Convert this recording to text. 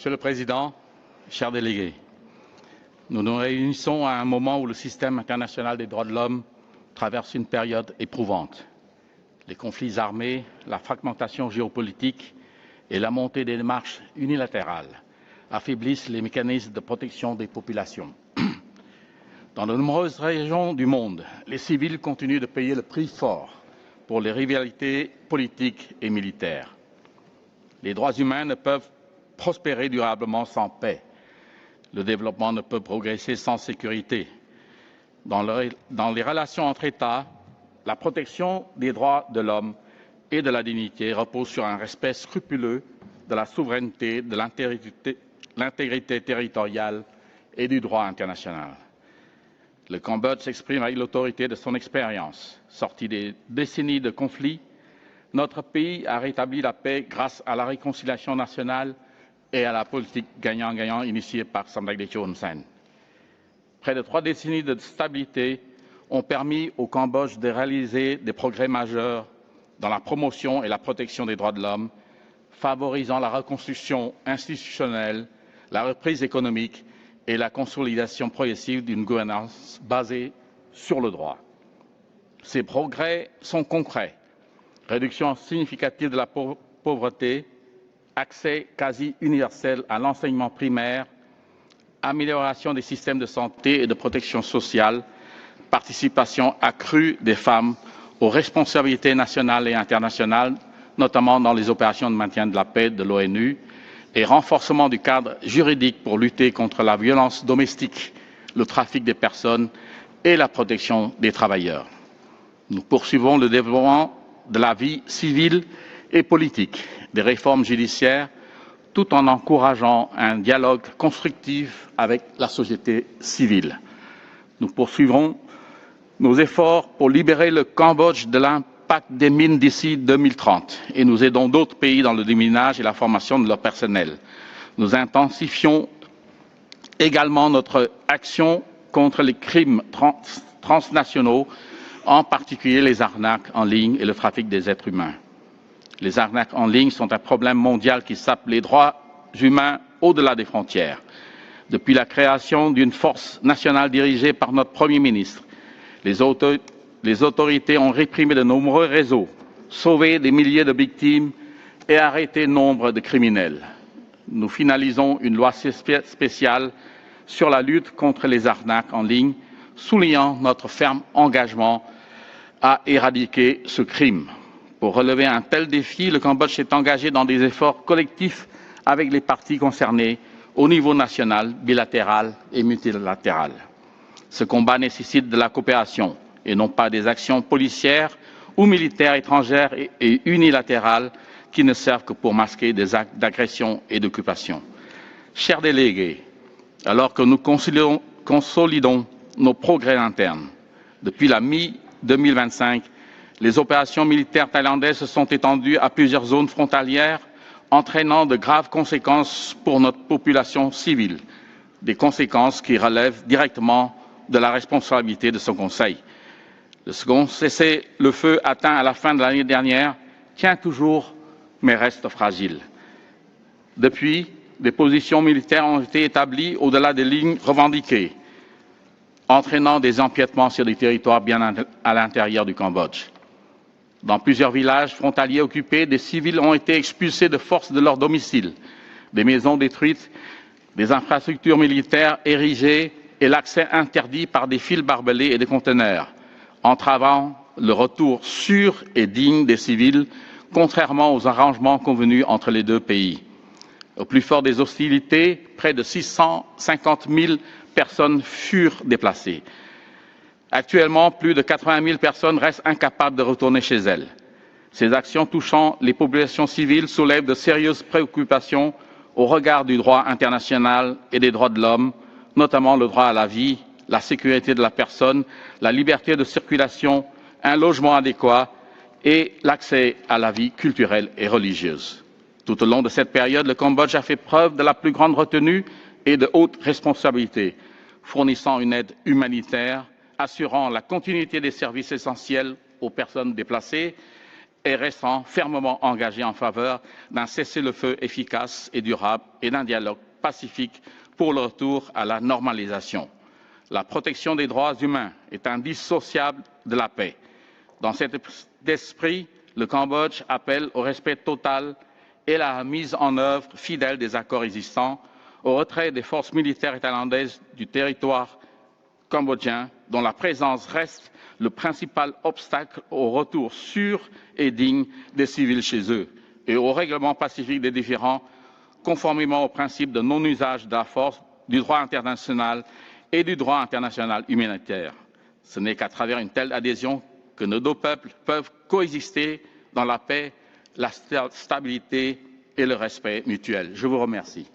Monsieur le Président, chers délégués, nous nous réunissons à un moment où le système international des droits de l'homme traverse une période éprouvante. Les conflits armés, la fragmentation géopolitique et la montée des démarches unilatérales affaiblissent les mécanismes de protection des populations. Dans de nombreuses régions du monde, les civils continuent de payer le prix fort pour les rivalités politiques et militaires. Les droits humains ne peuvent prospérer durablement sans paix. Le développement ne peut progresser sans sécurité. Dans les relations entre États, la protection des droits de l'homme et de la dignité repose sur un respect scrupuleux de la souveraineté, de l'intégrité territoriale et du droit international. Le Cambodge s'exprime avec l'autorité de son expérience. Sorti des décennies de conflits, notre pays a rétabli la paix grâce à la réconciliation nationale et à la politique gagnant-gagnant initiée par Samdech Techo Hun Sen. Près de 3 décennies de stabilité ont permis au Cambodge de réaliser des progrès majeurs dans la promotion et la protection des droits de l'homme, favorisant la reconstruction institutionnelle, la reprise économique et la consolidation progressive d'une gouvernance basée sur le droit. Ces progrès sont concrets. Réduction significative de la pauvreté, accès quasi universel à l'enseignement primaire, amélioration des systèmes de santé et de protection sociale, participation accrue des femmes aux responsabilités nationales et internationales, notamment dans les opérations de maintien de la paix de l'ONU, et renforcement du cadre juridique pour lutter contre la violence domestique, le trafic des personnes et la protection des travailleurs. Nous poursuivons le développement de la vie civile et politique, des réformes judiciaires, tout en encourageant un dialogue constructif avec la société civile. Nous poursuivrons nos efforts pour libérer le Cambodge de l'impact des mines d'ici 2030 et nous aidons d'autres pays dans le déminage et la formation de leur personnel. Nous intensifions également notre action contre les crimes transnationaux, en particulier les arnaques en ligne et le trafic des êtres humains. Les arnaques en ligne sont un problème mondial qui sape les droits humains au-delà des frontières. Depuis la création d'une force nationale dirigée par notre Premier ministre, les autorités ont réprimé de nombreux réseaux, sauvé des milliers de victimes et arrêté nombre de criminels. Nous finalisons une loi spéciale sur la lutte contre les arnaques en ligne, soulignant notre ferme engagement à éradiquer ce crime. Pour relever un tel défi, le Cambodge s'est engagé dans des efforts collectifs avec les parties concernées au niveau national, bilatéral et multilatéral. Ce combat nécessite de la coopération et non pas des actions policières ou militaires étrangères et unilatérales qui ne servent que pour masquer des actes d'agression et d'occupation. Chers délégués, alors que nous consolidons nos progrès internes, depuis la mi-2025, les opérations militaires thaïlandaises se sont étendues à plusieurs zones frontalières, entraînant de graves conséquences pour notre population civile, des conséquences qui relèvent directement de la responsabilité de ce Conseil. Le second cessez-le-feu atteint à la fin de l'année dernière tient toujours, mais reste fragile. Depuis, des positions militaires ont été établies au-delà des lignes revendiquées, entraînant des empiètements sur des territoires bien à l'intérieur du Cambodge. Dans plusieurs villages frontaliers occupés, des civils ont été expulsés de force de leur domicile, des maisons détruites, des infrastructures militaires érigées et l'accès interdit par des fils barbelés et des conteneurs, entravant le retour sûr et digne des civils, contrairement aux arrangements convenus entre les deux pays. Au plus fort des hostilités, près de 650 000 personnes furent déplacées. Actuellement, plus de 80 000 personnes restent incapables de retourner chez elles. Ces actions touchant les populations civiles soulèvent de sérieuses préoccupations au regard du droit international et des droits de l'homme, notamment le droit à la vie, la sécurité de la personne, la liberté de circulation, un logement adéquat et l'accès à la vie culturelle et religieuse. Tout au long de cette période, le Cambodge a fait preuve de la plus grande retenue et de haute responsabilité, fournissant une aide humanitaire, assurant la continuité des services essentiels aux personnes déplacées et restant fermement engagés en faveur d'un cessez-le-feu efficace et durable et d'un dialogue pacifique pour le retour à la normalisation. La protection des droits humains est indissociable de la paix. Dans cet esprit, le Cambodge appelle au respect total et à la mise en œuvre fidèle des accords existants, au retrait des forces militaires thaïlandaises du territoire cambodgien, dont la présence reste le principal obstacle au retour sûr et digne des civils chez eux, et au règlement pacifique des différends, conformément au principe de non-usage de la force, du droit international et du droit international humanitaire. Ce n'est qu'à travers une telle adhésion que nos deux peuples peuvent coexister dans la paix, la stabilité et le respect mutuel. Je vous remercie.